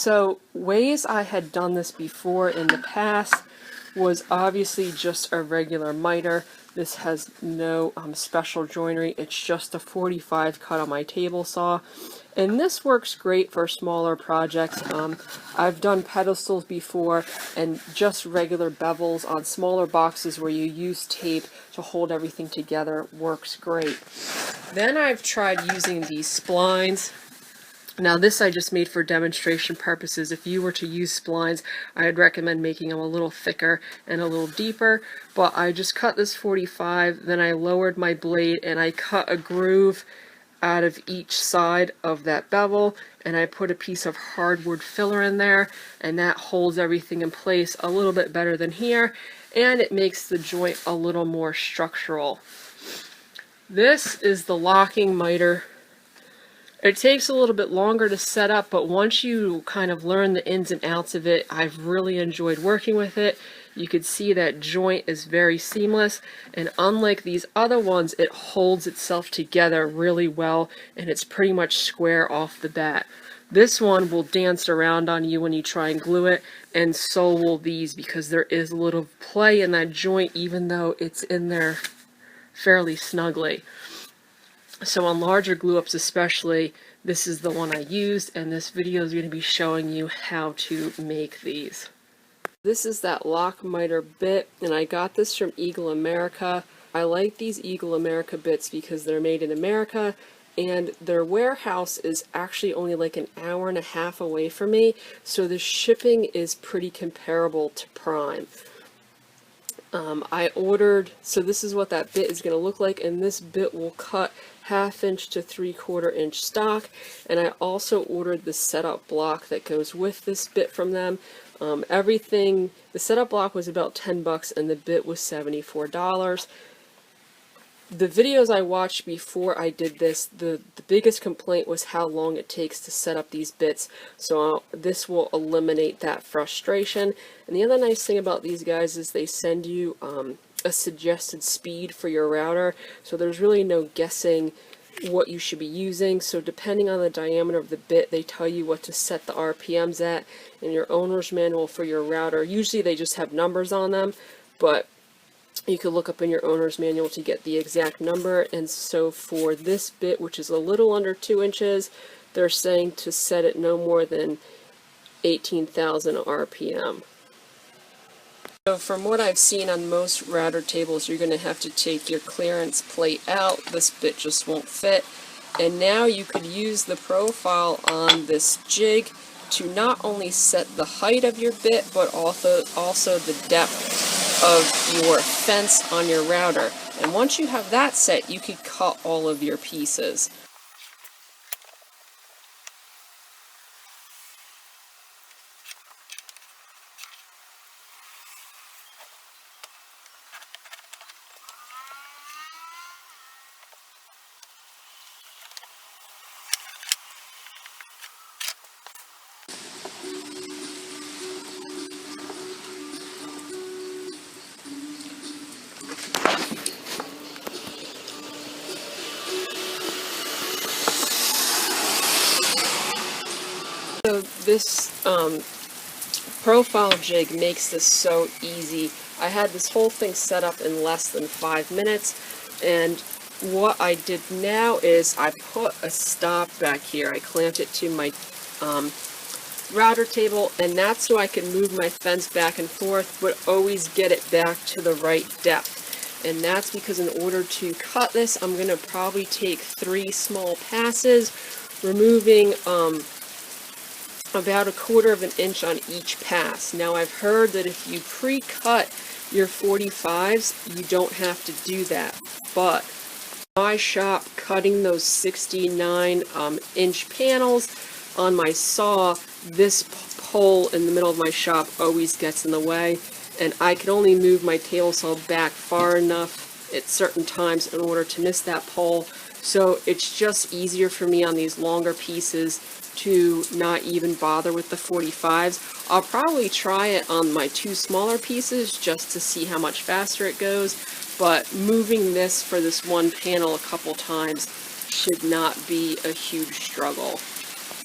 So ways I had done this before in the past was obviously just a regular miter. This has no special joinery. It's just a 45 cut on my table saw. And this works great for smaller projects. I've done pedestals before, and just regular bevels on smaller boxes where you use tape to hold everything together works great. Then I've tried using these splines. Now this I just made for demonstration purposes. If you were to use splines, I'd recommend making them a little thicker and a little deeper, but I just cut this 45, then I lowered my blade and I cut a groove out of each side of that bevel, and I put a piece of hardwood filler in there, and that holds everything in place a little bit better than here, and it makes the joint a little more structural. This is the locking miter. It takes a little bit longer to set up, but once you kind of learn the ins and outs of it, I've really enjoyed working with it. You could see that joint is very seamless, and unlike these other ones, it holds itself together really well, and it's pretty much square off the bat. This one will dance around on you when you try and glue it, and so will these, because there is a little play in that joint even though it's in there fairly snugly. So on larger glue-ups especially, this is the one I used, and this video is going to be showing you how to make these. This is that lock miter bit, and I got this from Eagle America. I like these Eagle America bits because they're made in America, and their warehouse is actually only like an hour and a half away from me, so the shipping is pretty comparable to Prime. I ordered, so this is what that bit is going to look like, and this bit will cut 1/2 inch to 3/4 inch stock, and I also ordered the setup block that goes with this bit from them. Everything, the setup block was about 10 bucks and the bit was $74. The videos I watched before I did this, the biggest complaint was how long it takes to set up these bits, so this will eliminate that frustration. And the other nice thing about these guys is they send you a suggested speed for your router, so there's really no guessing what you should be using. So depending on the diameter of the bit, they tell you what to set the RPMs at in your owner's manual for your router. Usually they just have numbers on them, but you could look up in your owner's manual to get the exact number. And so for this bit, which is a little under 2 inches, they're saying to set it no more than 18,000 RPM. So from what I've seen on most router tables, you're going to have to take your clearance plate out. This bit just won't fit. And now you could use the profile on this jig to not only set the height of your bit, but also the depth of your fence on your router. And once you have that set, you could cut all of your pieces. So this profile jig makes this so easy. I had this whole thing set up in less than 5 minutes, and what I did now is I put a stop back here. I clamped it to my router table, and that's so I can move my fence back and forth, but always get it back to the right depth. And that's because in order to cut this, I'm going to probably take 3 small passes, removing about 1/4 inch on each pass. Now I've heard that if you pre-cut your 45s, you don't have to do that, but my shop, cutting those 69 inch panels on my saw, this pole in the middle of my shop always gets in the way, and I can only move my table saw back far enough at certain times in order to miss that pole. So it's just easier for me on these longer pieces to not even bother with the 45s. I'll probably try it on my 2 smaller pieces just to see how much faster it goes, but moving this for this one panel a couple times should not be a huge struggle.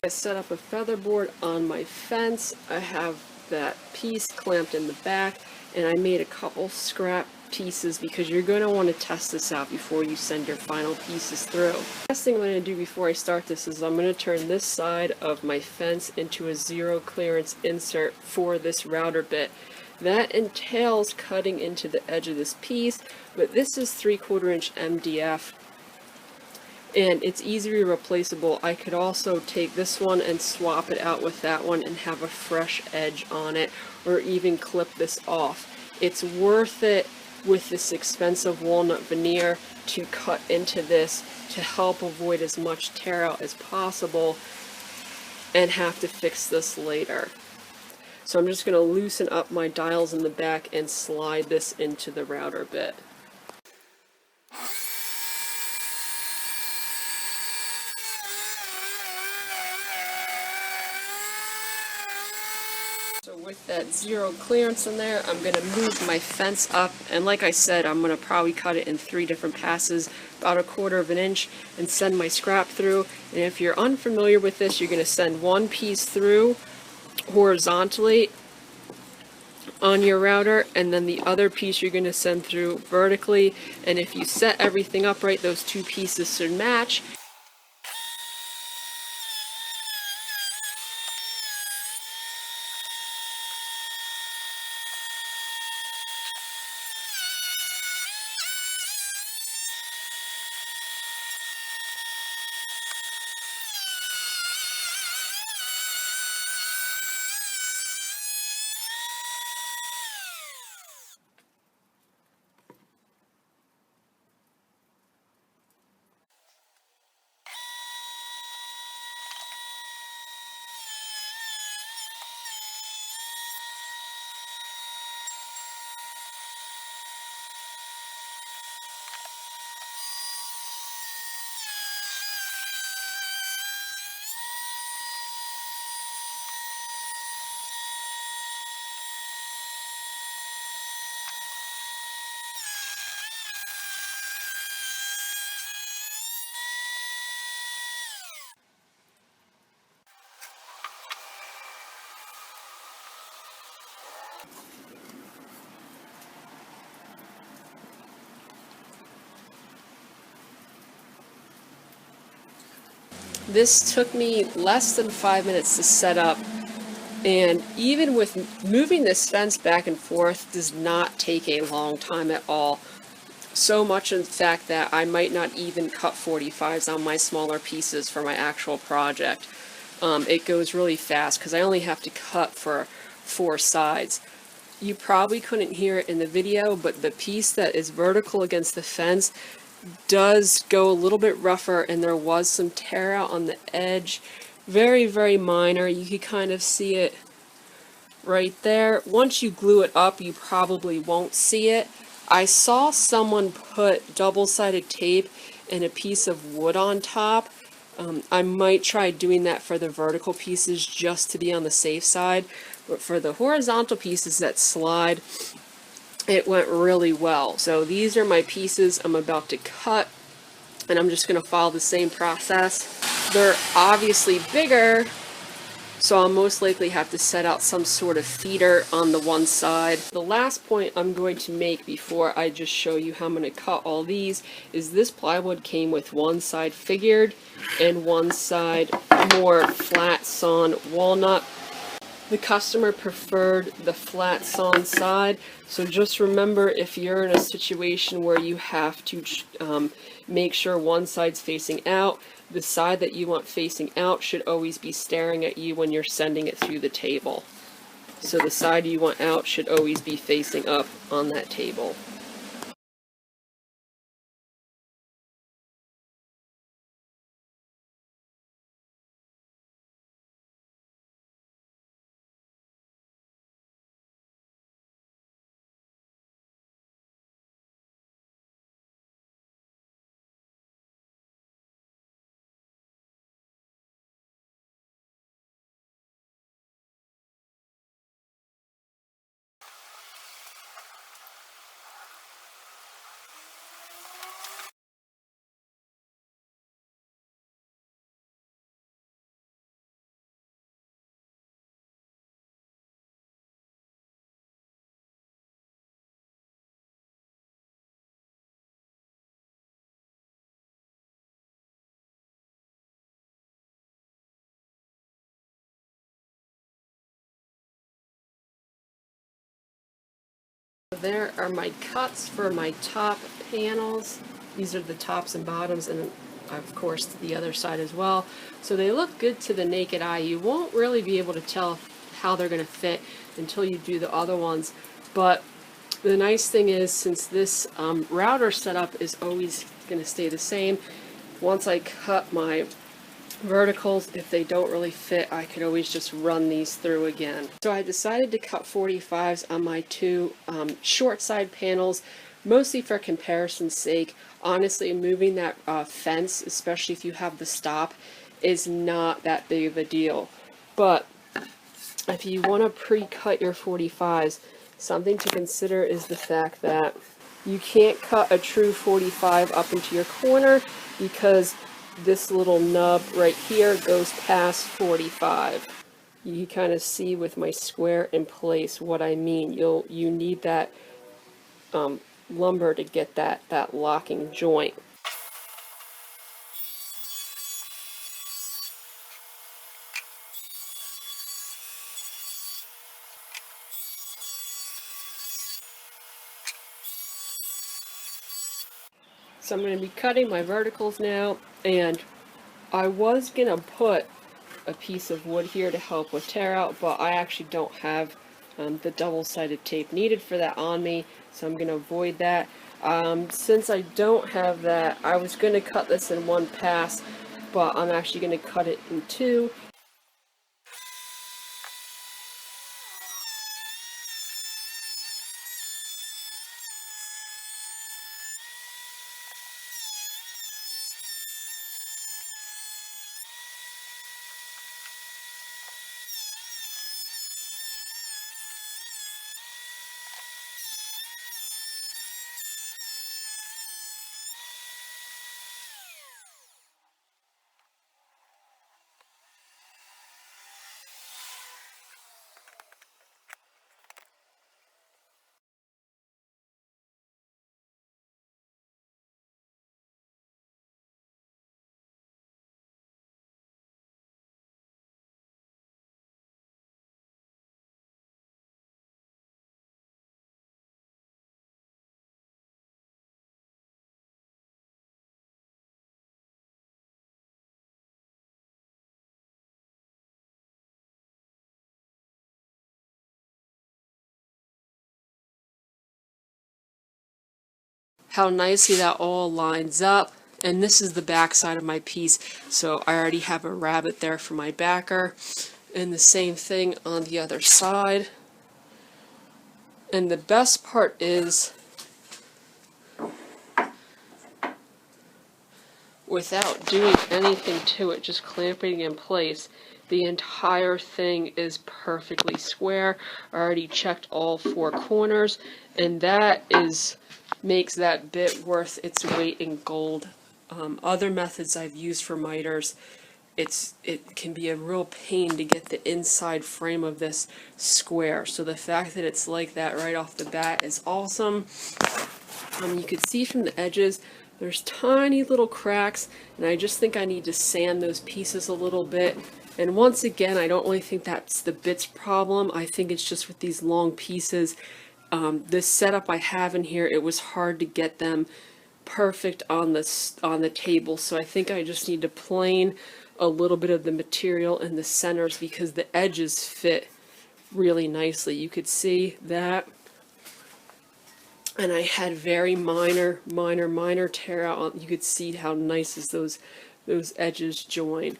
I set up a featherboard on my fence. I have that piece clamped in the back, and I made a couple scrap pieces because you're going to want to test this out before you send your final pieces through. The last thing I'm going to do before I start this is I'm going to turn this side of my fence into a zero clearance insert for this router bit. That entails cutting into the edge of this piece, but this is 3/4 inch MDF. And it's easily replaceable. I could also take this one and swap it out with that one and have a fresh edge on it, or even clip this off. It's worth it with this expensive walnut veneer to cut into this to help avoid as much tear out as possible and have to fix this later. So I'm just going to loosen up my dials in the back and slide this into the router bit. So with that zero clearance in there, I'm going to move my fence up, and like I said, I'm going to probably cut it in 3 different passes, about 1/4 inch, and send my scrap through. And if you're unfamiliar with this, you're going to send one piece through horizontally on your router, and then the other piece you're going to send through vertically. And if you set everything up right, those 2 pieces should match. This took me less than 5 minutes to set up, and even with moving this fence back and forth does not take a long time at all. So much in fact that I might not even cut 45s on my smaller pieces for my actual project. It goes really fast because I only have to cut for 4 sides. You probably couldn't hear it in the video, but the piece that is vertical against the fence does go a little bit rougher, and there was some tear out on the edge. Very, very minor. You can kind of see it right there. Once you glue it up, you probably won't see it. I saw someone put double-sided tape and a piece of wood on top. I might try doing that for the vertical pieces just to be on the safe side, but for the horizontal pieces that slide, it went really well. So these are my pieces I'm about to cut, and I'm just going to follow the same process. They're obviously bigger, so I'll most likely have to set out some sort of feeder on the one side. The last point I'm going to make before I just show you how I'm going to cut all these is this plywood came with one side figured and one side more flat sawn walnut. The customer preferred the flat sawn side, so just remember, if you're in a situation where you have to make sure one side's facing out, the side that you want facing out should always be staring at you when you're sending it through the table. So the side you want out should always be facing up on that table. there are my cuts for my top panels. These are the tops and bottoms, and of course the other side as well. So they look good to the naked eye. You won't really be able to tell how they're going to fit until you do the other ones. But the nice thing is, since this router setup is always going to stay the same, once I cut my verticals, if they don't really fit, I could always just run these through again. So I decided to cut 45s on my two short side panels, mostly for comparison's sake. Honestly, moving that fence, especially if you have the stop, is not that big of a deal. But if you want to pre-cut your 45s, something to consider is the fact that you can't cut a true 45 up into your corner, because this little nub right here goes past 45. You kind of see with my square in place what I mean. You need that lumber to get that locking joint. So I'm going to be cutting my verticals now, and I was going to put a piece of wood here to help with tear out, but I actually don't have the double-sided tape needed for that on me, so I'm going to avoid that. Since I don't have that, I was going to cut this in one pass, but I'm actually going to cut it in two. How nicely that all lines up. And this is the back side of my piece, so I already have a rabbet there for my backer, and the same thing on the other side. And the best part is, without doing anything to it, just clamping in place, the entire thing is perfectly square. I already checked all four corners, and that makes that bit worth its weight in gold. Other methods I've used for miters, it can be a real pain to get the inside frame of this square. So the fact that it's like that right off the bat is awesome. You can see from the edges there's tiny little cracks, and I just think I need to sand those pieces a little bit. And once again, I don't really think that's the bit's problem. I think it's just with these long pieces. This setup I have in here, it was hard to get them perfect on the table, so I think I just need to plane a little bit of the material in the centers, because the edges fit really nicely. You could see that, and I had very minor tear out. You could see how nice as those edges join.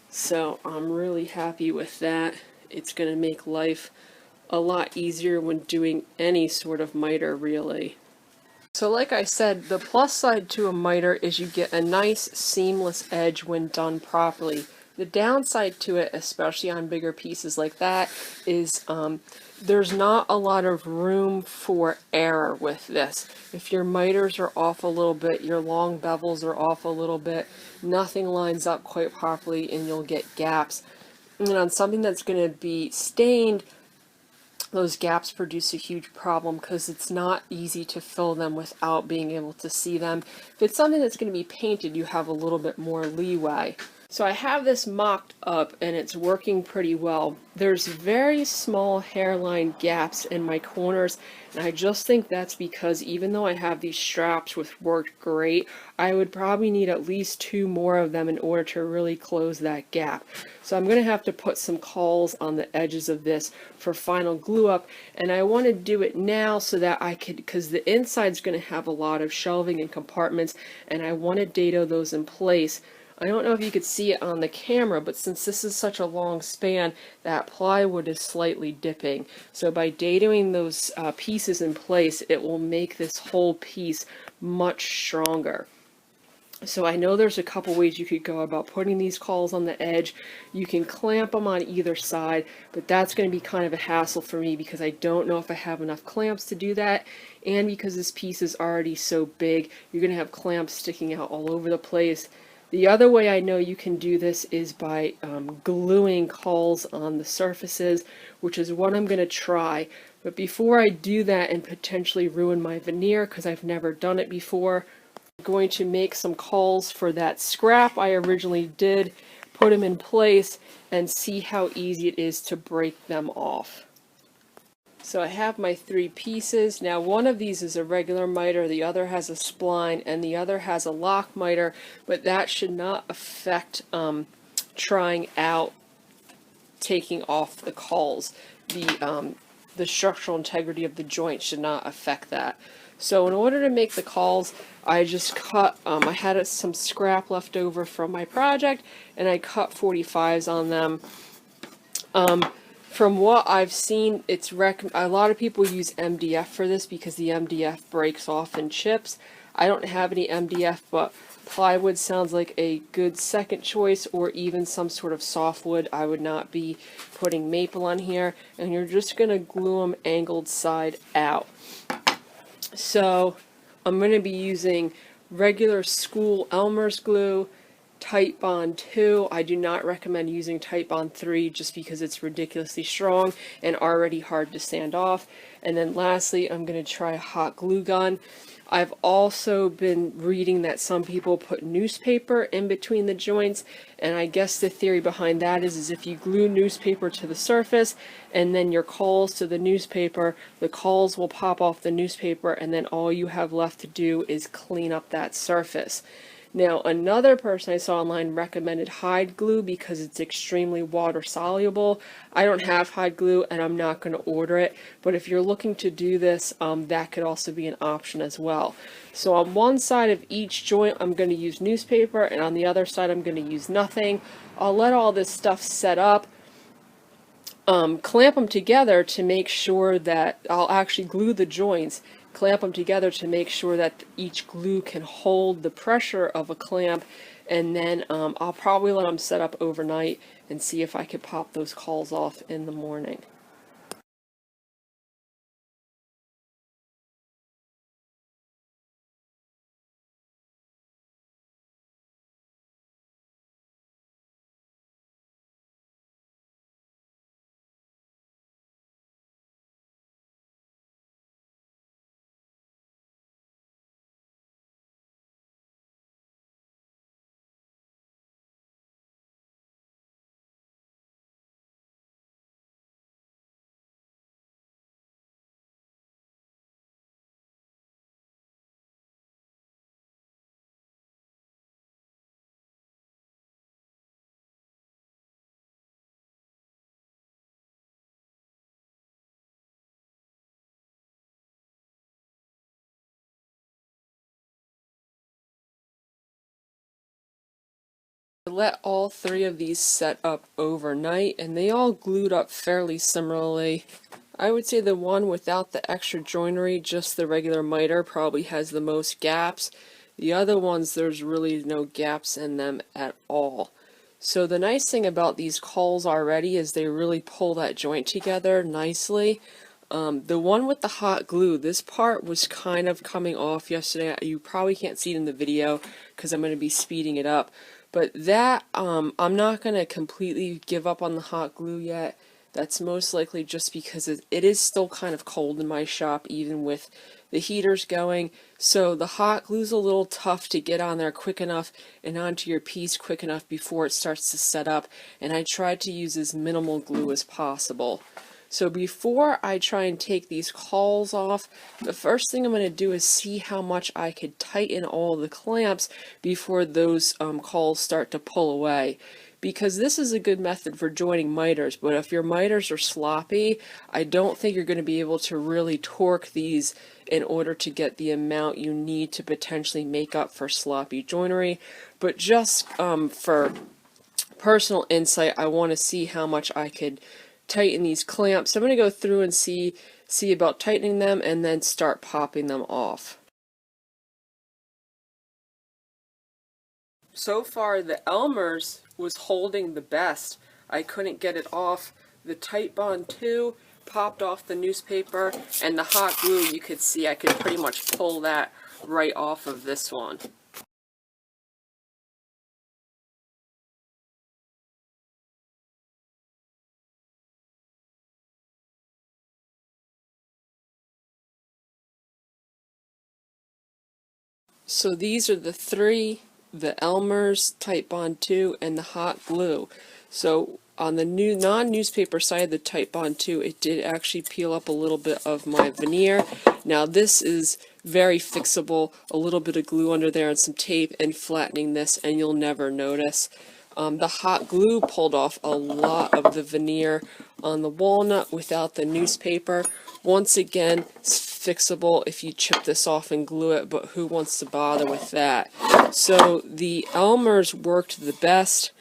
So I'm really happy with that. It's going to make life a lot easier when doing any sort of miter, really. So like I said, the plus side to a miter is you get a nice seamless edge when done properly. The downside to it, especially on bigger pieces like that, is there's not a lot of room for error with this. If your miters are off a little bit, your long bevels are off a little bit, nothing lines up quite properly and you'll get gaps. And on something that's going to be stained, those gaps produce a huge problem because it's not easy to fill them without being able to see them. If it's something that's going to be painted, you have a little bit more leeway. So I have this mocked up and it's working pretty well. There's very small hairline gaps in my corners, and I just think that's because even though I have these straps which worked great, I would probably need at least 2 more of them in order to really close that gap. So I'm going to have to put some Cauls on the edges of this for final glue up, and I want to do it now so that I could, because the inside's going to have a lot of shelving and compartments, and I want to dado those in place. I don't know if you could see it on the camera, but since this is such a long span, that plywood is slightly dipping. So by dadoing those pieces in place, it will make this whole piece much stronger. So I know there's a couple ways you could go about putting these Cauls on the edge. You can clamp them on either side, but that's going to be kind of a hassle for me because I don't know if I have enough clamps to do that, and because this piece is already so big, you're going to have clamps sticking out all over the place. The other way I know you can do this is by gluing Cauls on the surfaces, which is what I'm going to try. But before I do that and potentially ruin my veneer, because I've never done it before, I'm going to make some Cauls for that scrap I originally did, put them in place, and see how easy it is to break them off. So I have my 3 pieces. Now one of these is a regular miter, the other has a spline, and the other has a lock miter, but that should not affect trying out taking off the Cauls. The structural integrity of the joint should not affect that. So in order to make the Cauls, I just cut, I had some scrap left over from my project, and I cut 45s on them. From what I've seen, it's a lot of people use MDF for this because the MDF breaks off in chips. I don't have any MDF, but plywood sounds like a good second choice, or even some sort of softwood. I would not be putting maple on here, and you're just going to glue them angled side out. So I'm going to be using regular school Elmer's glue, Tight Bond 2. I do not recommend using Tight Bond 3 just because it's ridiculously strong and already hard to sand off. And then lastly, I'm going to try a hot glue gun. I've also been reading that some people put newspaper in between the joints, and I guess the theory behind that is if you glue newspaper to the surface and then your Cauls to the newspaper, the Cauls will pop off the newspaper, and then all you have left to do is clean up that surface. Now, another person I saw online recommended hide glue because it's extremely water soluble. I don't have hide glue and I'm not going to order it, but if you're looking to do this, that could also be an option as well. So on one side of each joint I'm going to use newspaper, and on the other side I'm going to use nothing. I'll let all this stuff set up, clamp them together to make sure that I'll actually glue the joints, clamp them together to make sure that each glue can hold the pressure of a clamp, and then I'll probably let them set up overnight and see if I could pop those Cauls off in the morning. I let all 3 of these set up overnight, and they all glued up fairly similarly. I would say the one without the extra joinery, just the regular miter, probably has the most gaps. The other ones, there's really no gaps in them at all. So the nice thing about these Cauls already is they really pull that joint together nicely. The one with the hot glue, this part was kind of coming off yesterday. You probably can't see it in the video because I'm going to be speeding it up. But that, I'm not going to completely give up on the hot glue yet. That's most likely just because it is still kind of cold in my shop, even with the heaters going, so the hot glue's a little tough to get on there quick enough and onto your piece quick enough before it starts to set up, and I tried to use as minimal glue as possible. So before I try and take these cauls off, the first thing I'm going to do is see how much I could tighten all the clamps before those cauls start to pull away. Because this is a good method for joining miters, but if your miters are sloppy, I don't think you're going to be able to really torque these in order to get the amount you need to potentially make up for sloppy joinery. But just for personal insight, I want to see how much I could tighten these clamps. So I'm going to go through and see about tightening them and then start popping them off. So far the Elmer's was holding the best. I couldn't get it off. The Titebond 2 popped off the newspaper, and the hot glue, you could see I could pretty much pull that right off of this one. So these are the three, the Elmer's, Titebond 2, and the hot glue. So on the new non-newspaper side of the Titebond 2, it did actually peel up a little bit of my veneer. Now this is very fixable, a little bit of glue under there and some tape and flattening this, and you'll never notice. The hot glue pulled off a lot of the veneer on the walnut without the newspaper. Once again, it's fixable if you chip this off and glue it, but who wants to bother with that? So the Elmer's worked the best.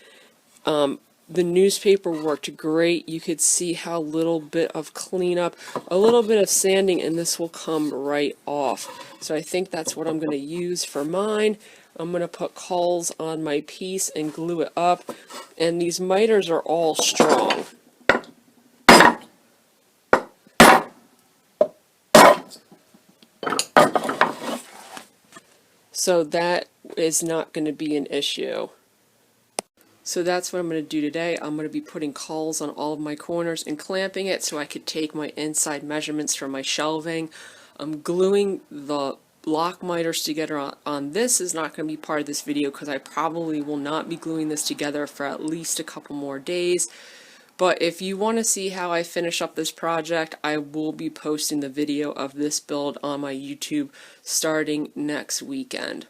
The newspaper worked great. You could see how little bit of cleanup, a little bit of sanding, and this will come right off. So I think that's what I'm going to use for mine. I'm going to put Cauls on my piece and glue it up. And these miters are all strong. So that is not going to be an issue. So that's what I'm going to do today. I'm going to be putting Cauls on all of my corners and clamping it so I could take my inside measurements for my shelving. I'm gluing the block miters together on this is not going to be part of this video because I probably will not be gluing this together for at least a couple more days. But if you want to see how I finish up this project, I will be posting the video of this build on my YouTube starting next weekend.